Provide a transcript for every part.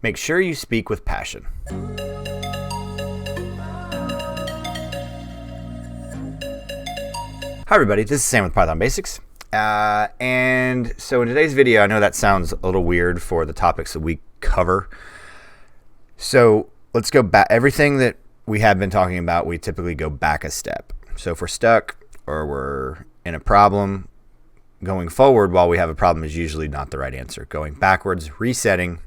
Make sure you speak with passion. Hi everybody, this is Sam with Python Basics. And so in today's video, I know that sounds a little weird for the topics that we cover. So let's go back. Everything that we have been talking about, we typically go back a step. So if we're stuck or we're in a problem, going forward while we have a problem is usually not the right answer. Going backwards, resetting,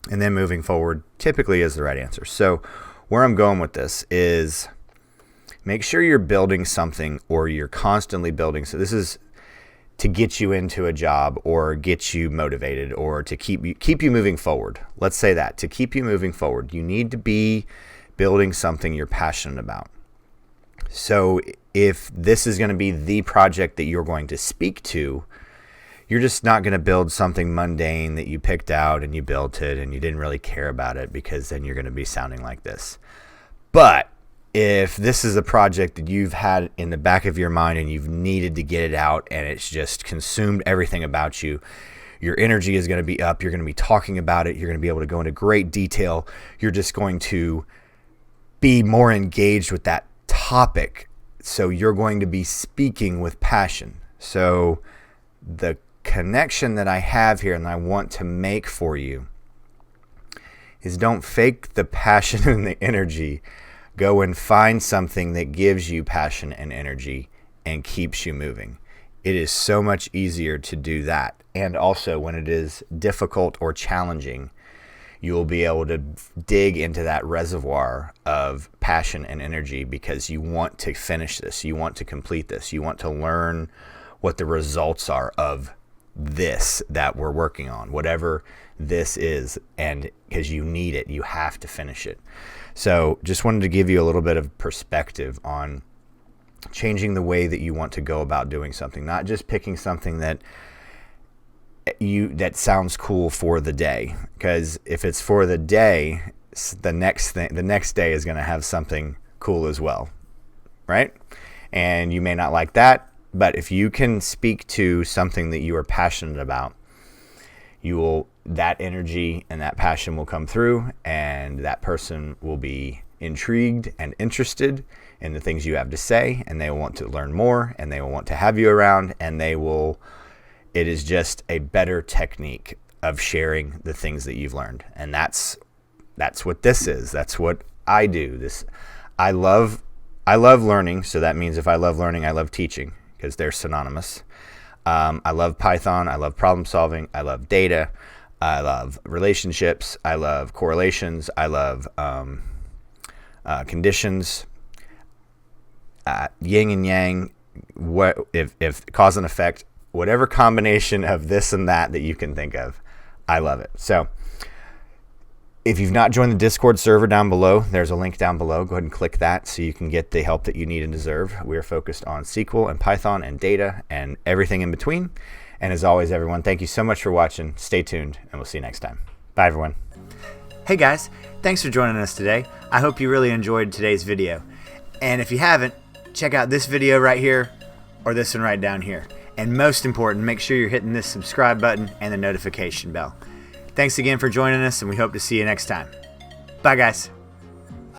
and then moving forward typically is the right answer. So where I'm going with this is make sure you're building something or you're constantly building. So this is to get you into a job or get you motivated or to keep you moving forward. Let's say that. To keep you moving forward, you need to be building something you're passionate about. So if this is going to be the project that you're going to speak to, you're just not going to build something mundane that you picked out and you built it and you didn't really care about it, because then you're going to be sounding like this. But if this is a project that you've had in the back of your mind and you've needed to get it out and it's just consumed everything about you, your energy is going to be up. You're going to be talking about it. You're going to be able to go into great detail. You're just going to be more engaged with that topic. So you're going to be speaking with passion. So the connection that I have here and I want to make for you is, don't fake the passion and the energy. Go and find something that gives you passion and energy and keeps you moving. It is so much easier to do that. And also when it is difficult or challenging, you will be able to dig into that reservoir of passion and energy because you want to finish this. You want to complete this. You want to learn what the results are of this that we're working on, whatever this is, and because you need it, you have to finish it. So just wanted to give you a little bit of perspective on changing the way that you want to go about doing something, not just picking something that sounds cool for the day, because if it's for the day, the next day is going to have something cool as well, right? And you may not like that, but if you can speak to something that you are passionate about, that energy and that passion will come through, and that person will be intrigued and interested in the things you have to say, and they will want to learn more, and they will want to have you around, and it is just a better technique of sharing the things that you've learned. And that's what this is. That's what I do. I love learning. So that means if I love learning, I love teaching, because they're synonymous. I love Python. I love problem solving. I love data. I love relationships. I love correlations. I love conditions, yin and yang. What if cause and effect? Whatever combination of this and that you can think of, I love it. So if you've not joined the Discord server down below, there's a link down below. Go ahead and click that so you can get the help that you need and deserve. We are focused on SQL and Python and data and everything in between. And as always, everyone, thank you so much for watching. Stay tuned, and we'll see you next time. Bye, everyone. Hey, guys. Thanks for joining us today. I hope you really enjoyed today's video. And if you haven't, check out this video right here or this one right down here. And most important, make sure you're hitting this subscribe button and the notification bell. Thanks again for joining us, and we hope to see you next time. Bye, guys.